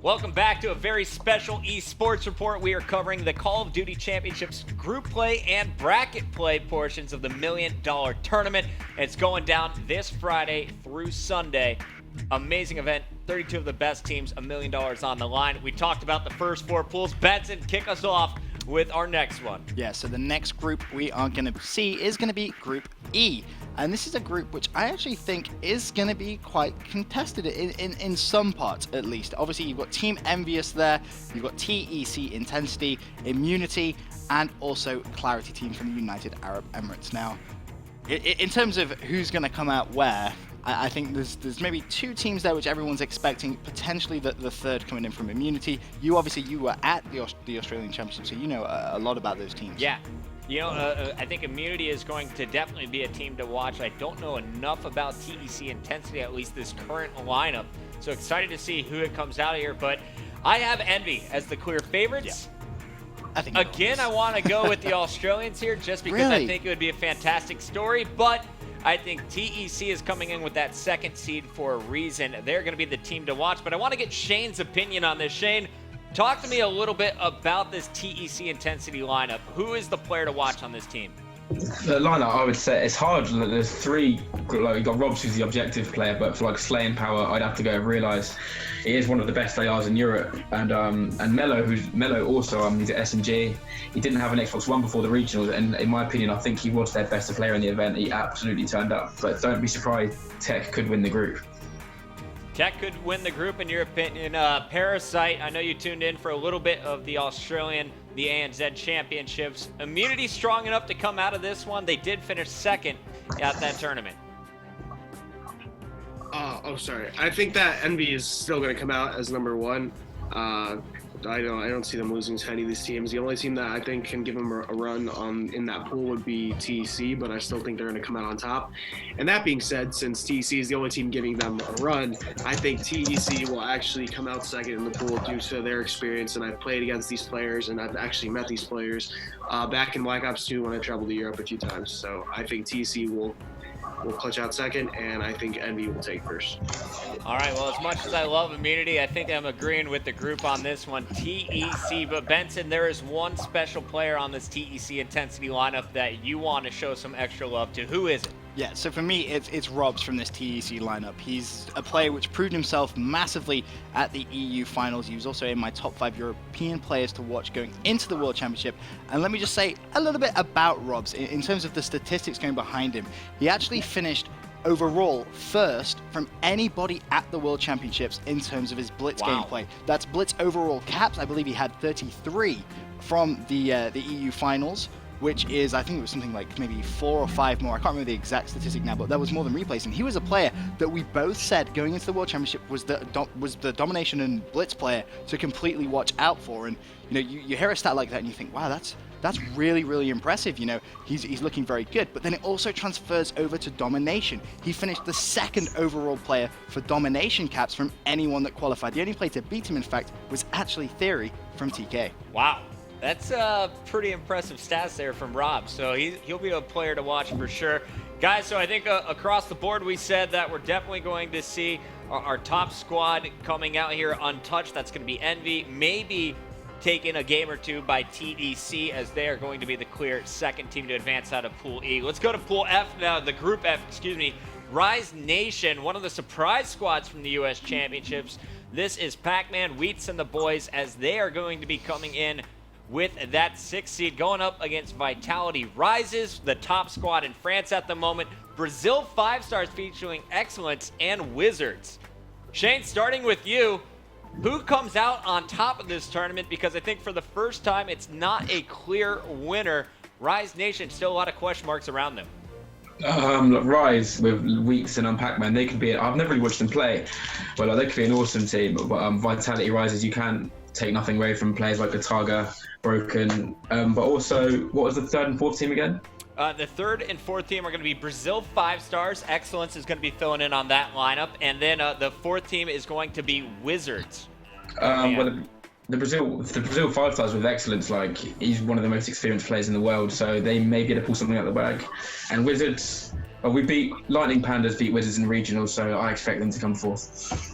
Welcome back to a very special eSports report. We are covering the Call of Duty Championships group play and bracket play portions of the $1 Million Tournament. It's going down this Friday through Sunday. Amazing event. 32 of the best teams, $1 million on the line. We talked about the first four pools. Benson, kick us off with our next one. Yeah, so the next group we are going to see is going to be Group E. And this is a group which I actually think is going to be quite contested in some parts, at least. Obviously, you've got Team Envious there, you've got TEC Intensity, Immunity, and also Clarity Team from the United Arab Emirates. Now, in terms of who's going to come out where, I think there's maybe two teams there which everyone's expecting, potentially the third coming in from Immunity. You were at the Australian Championship, so you know a lot about those teams. Yeah. You know, I think Immunity is going to definitely be a team to watch. I don't know enough about TEC Intensity, at least this current lineup. So excited to see who it comes out of here. But I have Envy as the clear favorites. Yeah. I think again, I want to go with the Australians here just because I think it would be a fantastic story. But I think TEC is coming in with that second seed for a reason. They're going to be the team to watch. But I want to get Shane's opinion on this. Shane, talk to me a little bit about this TEC Intensity lineup. Who is the player to watch on this team? The lineup, I would say, it's hard. There's three. Like, you got Robs, who's the objective player, but for like slaying power, I'd have to go and realise he is one of the best ARs in Europe. And Mello also, he's at S&G. He didn't have an Xbox One before the regionals, and in my opinion, I think he was their best player in the event. He absolutely turned up. But don't be surprised, Tech could win the group. Tech could win the group, in your opinion. Parasite, I know you tuned in for a little bit of the Australian, the ANZ Championships. Immunity strong enough to come out of this one. They did finish second at that tournament. Sorry. I think that Envy is still going to come out as number one. I don't see them losing to any of these teams. The only team that I think can give them a run in that pool would be TEC, but I still think they're going to come out on top. And that being said, since TEC is the only team giving them a run, I think TEC will actually come out second in the pool due to their experience. And I've played against these players, and I've actually met these players back in Black Ops 2 when I traveled to Europe a few times. So I think TEC will clutch out second, and I think Envy will take first. All right, well, as much as I love Immunity, I think I'm agreeing with the group on this one, TEC. But Benson, there is one special player on this TEC Intensity lineup that you want to show some extra love to. Who is it? Yeah, so for me, it's Robs from this TEC lineup. He's a player which proved himself massively at the EU finals. He was also in my top 5 European players to watch going into the World Championship. And let me just say a little bit about Robs in terms of the statistics going behind him. He actually finished overall first from anybody at the World Championships in terms of his Blitz gameplay. That's Blitz overall caps. I believe he had 33 from the EU finals, which is, I think it was something like maybe 4 or 5 more. I can't remember the exact statistic now, but that was more than replays. And he was a player that we both said going into the World Championship was the domination and Blitz player to completely watch out for. And you know, you hear a stat like that and you think, wow, that's really, really impressive. You know, he's looking very good. But then it also transfers over to domination. He finished the second overall player for domination caps from anyone that qualified. The only player to beat him, in fact, was actually Theory from TK. Wow. That's pretty impressive stats there from Rob. So he'll be a player to watch for sure. Guys, so I think across the board we said that we're definitely going to see our top squad coming out here untouched. That's going to be Envy. Maybe taking a game or two by TEC, as they are going to be the clear second team to advance out of Pool E. Let's go to Pool F now, the Group F, excuse me. Rise Nation, one of the surprise squads from the U.S. Championships. This is Pac-Man, Wheats, and the boys, as they are going to be coming in with that 6th seed going up against Vitality Rises, the top squad in France at the moment. Brazil 5 stars featuring Excellence and Wizards. Shane, starting with you, who comes out on top of this tournament? Because I think for the first time, it's not a clear winner. Rise Nation, still a lot of question marks around them. Rise with Weeks and Pac-Man, they could be. I've never really watched them play, but they could be an awesome team. But Vitality Rises, you can take nothing away from players like Gataga, Broken, but also, what was the 3rd and 4th team again? The 3rd and 4th team are going to be Brazil 5 stars. Excellence is going to be filling in on that lineup, and then the 4th team is going to be Wizards. Well, the Brazil 5 stars with Excellence, like, he's one of the most experienced players in the world, so they may be able to pull something out of the bag. And Wizards, we beat Lightning Pandas, beat Wizards in regionals, so I expect them to come 4th.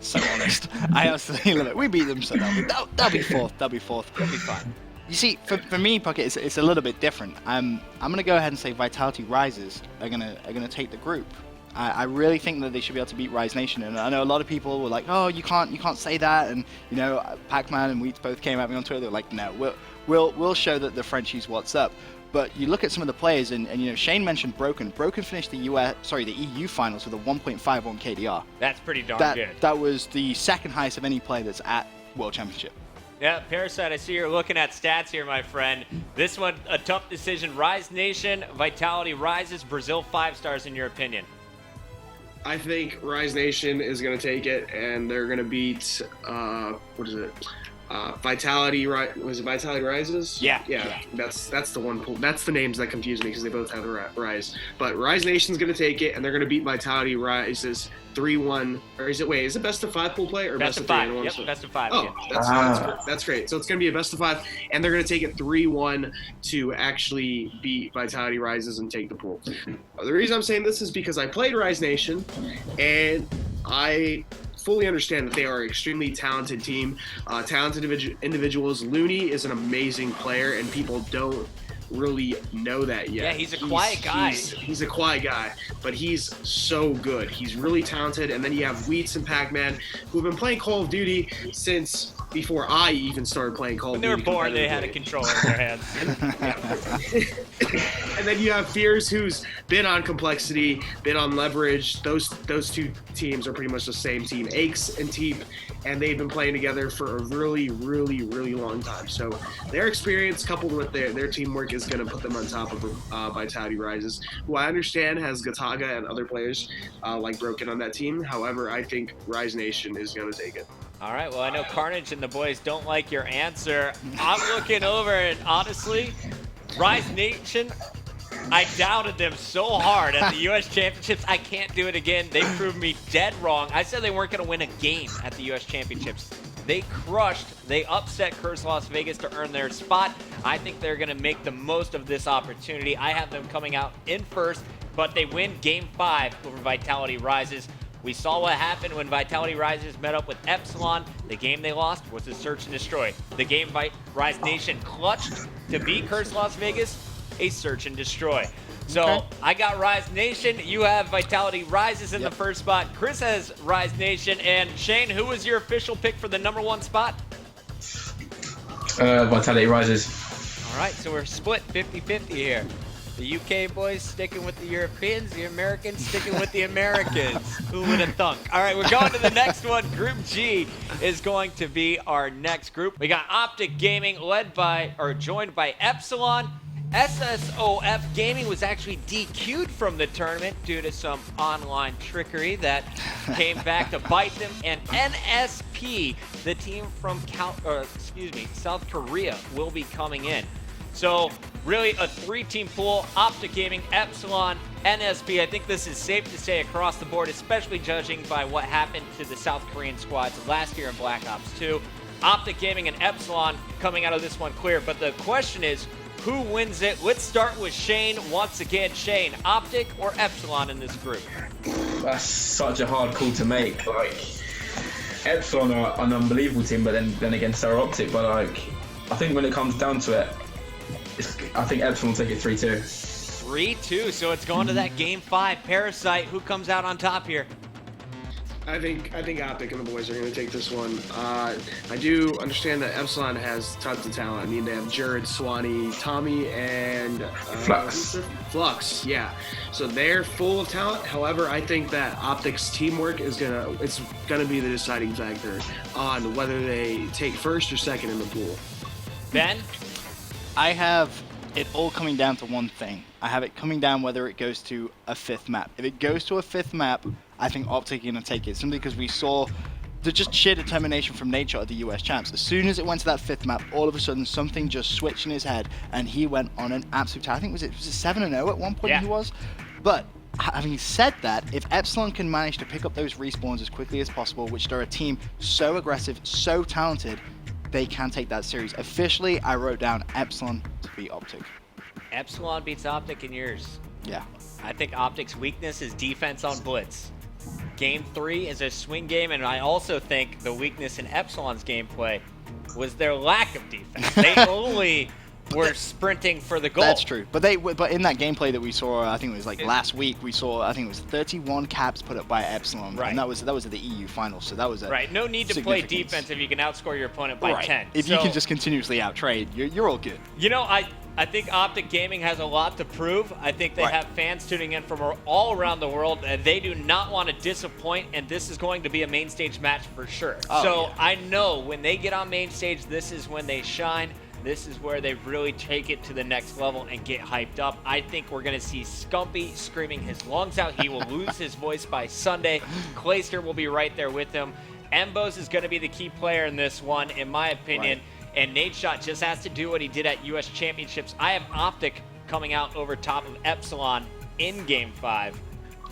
So honest. I absolutely love it. We beat them, so that'll be fourth. That'll be fourth. It'll be fun. You see, for me, Puckett, it's a little bit different. I'm gonna go ahead and say Vitality Rises are gonna take the group. I really think that they should be able to beat Rise Nation, and I know a lot of people were like, oh, you can't say that, and you know, Pac-Man and Wheats both came at me on Twitter. They were like, no, we'll show that the Frenchies what's up. But you look at some of the players, and you know, Shane mentioned Broken. Broken finished the EU finals with a 1.51 KDR. That's pretty darn good. That was the second highest of any player that's at World Championship. Yeah, Parasite, I see you're looking at stats here, my friend. This one, a tough decision. Rise Nation, Vitality Rises, Brazil 5 stars in your opinion. I think Rise Nation is going to take it, and they're going to beat, what is it? Vitality, was it Vitality Rises? Yeah. That's the one pool. That's the names that confuse me because they both have the Rise. But Rise Nation's going to take it, and they're going to beat Vitality Rises 3-1. Or is it best of 5 pool play or best of 5? 3? Yep, best of 5. Oh, yeah. that's great. So it's going to be a best of 5, and they're going to take it 3-1 to actually beat Vitality Rises and take the pool. The reason I'm saying this is because I played Rise Nation, and I fully understand that they are an extremely talented team, talented individuals. Looney is an amazing player, and people don't really know that yet. Yeah, he's a quiet guy. He's a quiet guy, but he's so good. He's really talented. And then you have Wheats and Pac-Man, who have been playing Call of Duty since before I even started playing Call of Duty. When they were born, they had a controller in their hands. And then you have Fears, who's been on Complexity, been on Leverage. Those two teams are pretty much the same team. Aches and Teep, and they've been playing together for a really, really, really long time. So their experience coupled with their teamwork is going to put them on top of Vitality Rises, who I understand has Gataga and other players like Broken on that team. However, I think Rise Nation is going to take it. All right, well, I know Carnage and the boys don't like your answer. I'm looking over, and honestly, Rise Nation, I doubted them so hard at the U.S. Championships. I can't do it again. They proved me dead wrong. I said they weren't going to win a game at the U.S. Championships. They upset Curse Las Vegas to earn their spot. I think they're going to make the most of this opportunity. I have them coming out in first, but they win Game 5 over Vitality Rises. We saw what happened when Vitality Rises met up with Epsilon. The game they lost was a search and destroy. The game Rise Nation clutched to beat Curse Las Vegas, a search and destroy. So okay. I got Rise Nation. You have Vitality Rises in the first spot. Chris has Rise Nation. And Shane, who was your official pick for the #1 spot? Vitality Rises. All right, so we're split 50-50 here. The UK boys sticking with the Europeans, the Americans sticking with the Americans. Who would have thunk? All right, we're going to the next one. Group G is going to be our next group. We got Optic Gaming joined by Epsilon. SSOF Gaming was actually DQ'd from the tournament due to some online trickery that came back to bite them. And NSP, the team from South Korea, will be coming in. So really a 3-team pool, Optic Gaming, Epsilon, NSP. I think this is safe to say across the board, especially judging by what happened to the South Korean squads last year in Black Ops 2. Optic Gaming and Epsilon coming out of this one clear. But the question is, who wins it? Let's start with Shane once again. Shane, Optic or Epsilon in this group? That's such a hard call to make. Like, Epsilon are an unbelievable team, but then again, so are Optic. But like, I think when it comes down to it, I think Epsilon will take it 3-2. 3-2, so it's going to that Game 5. Parasite, who comes out on top here? I think Optic and the boys are going to take this one. I do understand that Epsilon has tons of talent. I mean, they have Jared, Swanee, Tommy, and Flux. Yeah, so they're full of talent. However, I think that Optic's teamwork is gonna be the deciding factor on whether they take first or second in the pool. Ben? I have it all coming down to one thing. I have it coming down whether it goes to a 5th map. If it goes to a 5th map, I think Optic are going to take it, simply because we saw the just sheer determination from nature of the US champs. As soon as it went to that 5th map, all of a sudden something just switched in his head, and he went on an absolute, I think was it 7-0 at one point. Yeah. He was. But having said that, if Epsilon can manage to pick up those respawns as quickly as possible, which they're a team so aggressive, so talented, they can take that series. Officially, I wrote down Epsilon to beat Optic. Epsilon beats Optic in yours. Yeah. I think Optic's weakness is defense on blitz. Game 3 is a swing game, and I also think the weakness in Epsilon's gameplay was their lack of defense. They only were sprinting for the goal. That's true. But in that gameplay that we saw, I think it was like last week, we saw, I think it was 31 caps put up by Epsilon, Right. and that was at the EU finals. So that was a Right. No need to play significance. defense if you can outscore your opponent by Right. 10. If you can just continuously outtrade, you're all good. You know, I think Optic Gaming has a lot to prove. I think they Right. have fans tuning in from all around the world. They do not want to disappoint, and this is going to be a main stage match for sure. Oh, so yeah. I know when they get on main stage, this is when they shine. This is where they really take it to the next level and get hyped up. I think we're going to see Scumpy screaming his lungs out. He will lose his voice by Sunday. Clayster will be right there with him. Embos is going to be the key player in this one, in my opinion. Right. And Nate Shot just has to do what he did at U.S. Championships. I have Optic coming out over top of Epsilon in Game 5.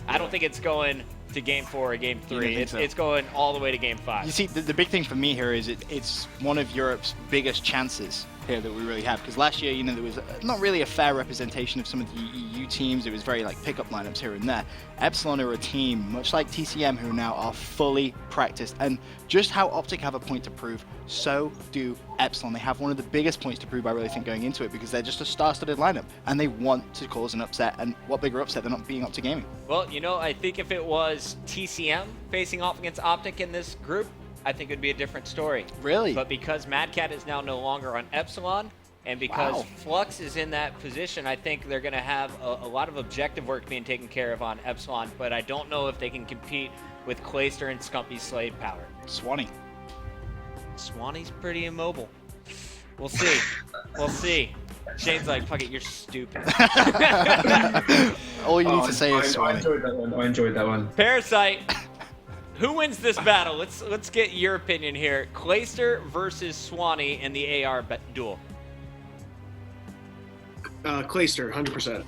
I don't think it's going to Game 4 or Game 3. It's going all the way to Game 5. You see, the big thing for me here is it's one of Europe's biggest chances here that we really have, because last year, there was not really a fair representation of some of the EU teams. It was very like pickup lineups here and there. Epsilon are a team, much like TCM, who now are fully practiced, and just how Optic have a point to prove, so do Epsilon. They have one of the biggest points to prove, I really think, going into it, because they're just a star-studded lineup, and they want to cause an upset, and what bigger upset than not being Optic Gaming? Well, I think if it was TCM facing off against Optic in this group, I think it would be a different story. Really? But because Mad Cat is now no longer on Epsilon, and because Wow. Flux is in that position, I think they're going to have a lot of objective work being taken care of on Epsilon, but I don't know if they can compete with Clayster and Scumpy's Slade power. Swanee. Swanee's pretty immobile. We'll see. We'll see. Shane's like, fuck it, you're stupid. All you need to say is I Swanee. enjoyed that one. Parasite, who wins this battle? Let's get your opinion here. Clayster versus Swanee in the AR duel. Clayster, 100%.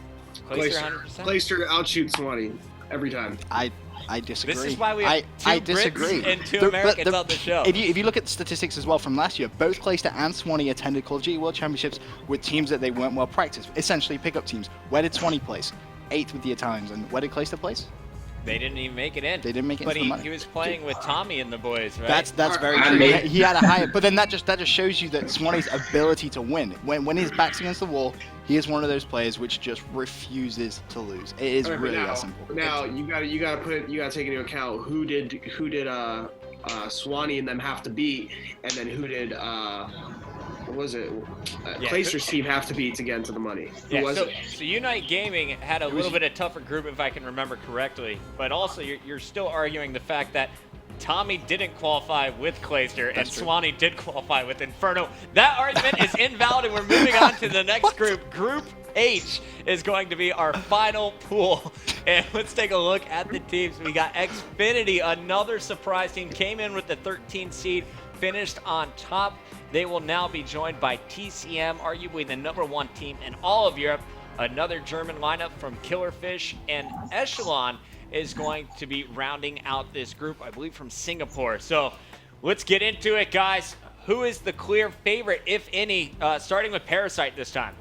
Clayster 100%? Clayster to outshoot Swanee every time. I disagree. This is why we have I two disagree. Brits and two Americans on the show. If you look at the statistics as well from last year, both Clayster and Swanee attended Call of Duty World Championships with teams that they weren't well practiced, essentially pickup teams. Where did Swanee place? 8th with the Italians. And where did Clayster place? They didn't even make it in. They didn't make it but into the money. he was playing with Tommy and the boys, right? That's very And true. me. He had a higher, but then that just shows you that Swanee's ability to win. When his back's against the wall, he is one of those players which just refuses to lose. It is Alright, really now, that simple. Now you gotta take into account who did Swanee and them have to beat, and then who did what was it? Yeah, Clayster's team have to beat to get into the money. Who Yeah, was so, it? so Unite Gaming had a little bit of tougher group, if I can remember correctly. But also, you're still arguing the fact that Tommy didn't qualify with Clayster, and That's true. Swanee did qualify with Inferno. That argument is invalid, and we're moving on to the next group. Group H is going to be our final pool. And let's take a look at the teams. We got Xfinity, another surprise team, came in with the 13th seed, finished on top. They will now be joined by TCM, arguably the #1 team in all of Europe. Another German lineup from Killerfish, and Echelon is going to be rounding out this group, I believe from Singapore. So let's get into it, guys. Who is the clear favorite, if any, starting with Parasite this time?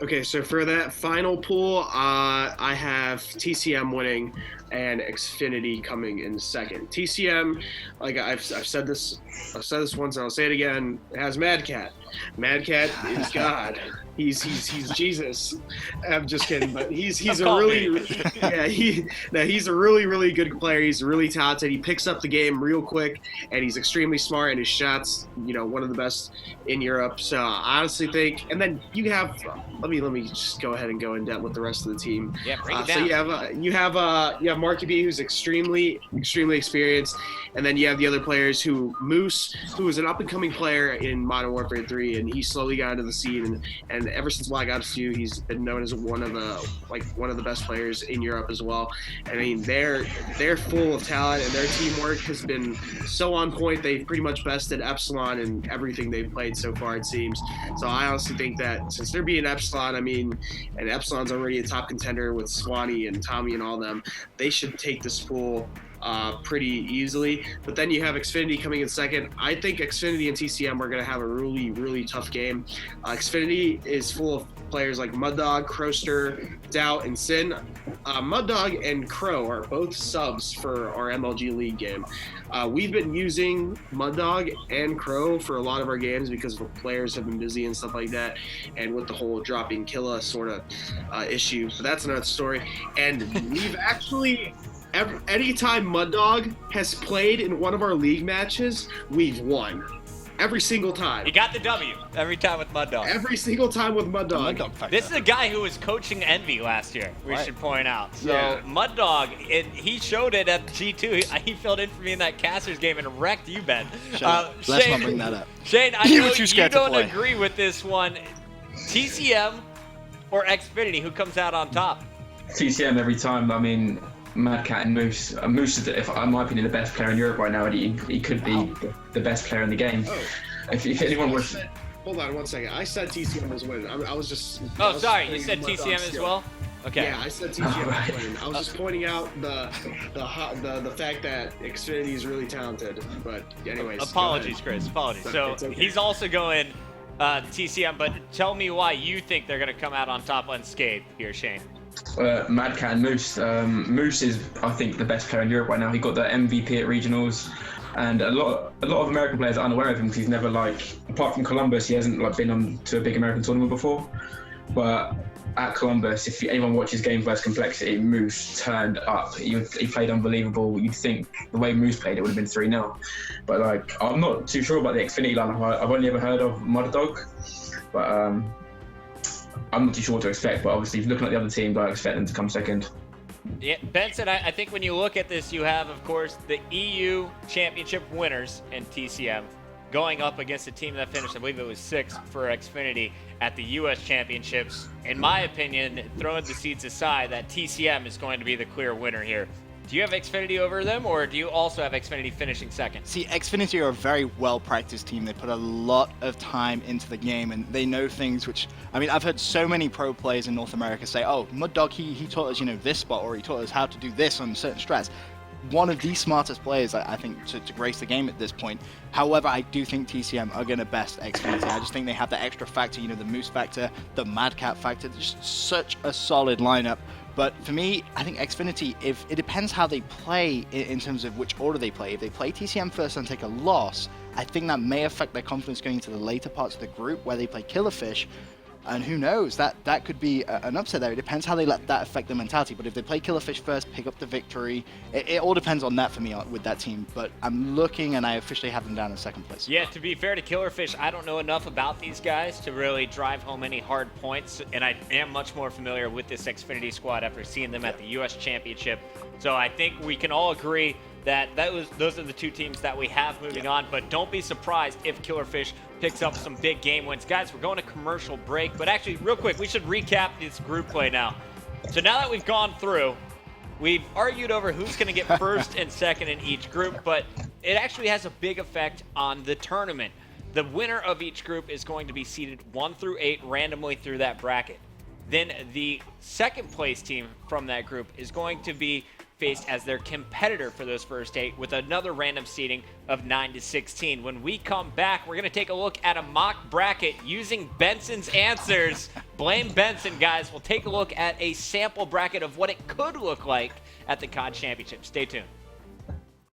Okay, so for that final pool, I have TCM winning and Xfinity coming in second. TCM, like I've said this once and I'll say it again, it has Mad Cat. Mad Cat is God. He's Jesus. I'm just kidding, but he's a really he's a really good player. He's really talented. He picks up the game real quick, and he's extremely smart. And his shots, one of the best in Europe. So I honestly think, and then you have let me just go ahead and go in depth with the rest of the team. Yeah, break it So down. you have Marky B, who's extremely experienced, and then you have the other players Moose, who is an up and coming player in Modern Warfare 3, and he slowly got into the scene, and ever since Black Ops 2, he's been known as one of the best players in Europe as well. I mean, they're full of talent, and their teamwork has been so on point. They've pretty much bested Epsilon in everything they've played so far, it seems. So I honestly think that since they're beating Epsilon, and Epsilon's already a top contender with Swanee and Tommy and all them, they should take this pool pretty easily. But then you have Xfinity coming in second. I think Xfinity and TCM are going to have a really tough game. Xfinity is full of players like Muddog, Croster, Doubt, and Sin. Muddog and Crow are both subs for our MLG League game. We've been using Muddog and Crow for a lot of our games because the players have been busy and stuff like that, and with the whole dropping Killa sort of issue. But that's another story. And we've actually, anytime Muddog has played in one of our league matches, we've won. Every single time. You got the W every time with Mud Dog. Every single time with Mud Dog. This is a guy who was coaching Envy last year, we should point out. So Mud Dog, he showed it at the G2. He filled in for me in that Casters game and wrecked you, Ben. Let's not bring that up. Shane, I know you don't agree with this one. TCM or Xfinity, who comes out on top? TCM every time. I mean, Mad Cat and Moose. Moose is, in my opinion, the best player in Europe right now. He could be the best player in the game. Oh. If anyone was... Hold on 1 second. I said TCM was winning. I was just... Oh, sorry. You said TCM as well? Okay. Yeah, I said TCM was winning. I was just pointing out the fact that Xfinity is really talented. But anyways. Apologies, Chris. Apologies. So okay. He's also going TCM, but tell me why you think they're going to come out on top unscathed here, Shane. Mad Cat and Moose. Moose is, I think, the best player in Europe right now. He got the MVP at regionals, and a lot of American players are unaware of him because he's never, apart from Columbus, he hasn't been on to a big American tournament before. But at Columbus, if anyone watches Game vs Complexity, Moose turned up. He played unbelievable. You'd think the way Moose played, it would have been 3-0. But I'm not too sure about the Xfinity lineup. I've only ever heard of Muddog, but I'm not too sure what to expect, but obviously, looking at the other teams, I expect them to come second. Yeah, Benson, I think when you look at this, you have, of course, the EU Championship winners in TCM going up against a team that finished, I believe it was 6th for Xfinity at the US Championships. In my opinion, throwing the seeds aside, that TCM is going to be the clear winner here. Do you have Xfinity over them, or do you also have Xfinity finishing second? See, Xfinity are a very well-practiced team. They put a lot of time into the game, and they know things which... I mean, I've heard so many pro players in North America say, oh, Muddog, he taught us, this spot, or he taught us how to do this on certain strats. One of the smartest players, I think, to grace the game at this point. However, I do think TCM are going to best Xfinity. I just think they have the extra factor, the Moose factor, the Mad Cat factor. Just such a solid lineup. But for me, I think Xfinity, if it depends how they play in terms of which order they play. If they play TCM first and take a loss, I think that may affect their confidence going into the later parts of the group where they play Killerfish. And who knows, that could be an upset there. It depends how they let that affect their mentality. But if they play Killerfish first, pick up the victory, it all depends on that for me with that team. But I'm looking, and I officially have them down in second place. Yeah, to be fair to Killerfish, I don't know enough about these guys to really drive home any hard points. And I am much more familiar with this Xfinity squad after seeing them at the US Championship. So I think we can all agree that those are the two teams that we have moving on. But don't be surprised if Killerfish picks up some big game wins. Guys, we're going to commercial break, but actually, real quick, we should recap this group play now. So now that we've gone through, we've argued over who's going to get first and second in each group, but it actually has a big effect on the tournament. The winner of each group is going to be seeded 1 through 8 randomly through that bracket. Then the second place team from that group is going to be faced as their competitor for those first 8 with another random seeding of 9 to 16. When we come back, we're going to take a look at a mock bracket using Benson's answers. Blame Benson, guys. We'll take a look at a sample bracket of what it could look like at the CoD Championship. Stay tuned.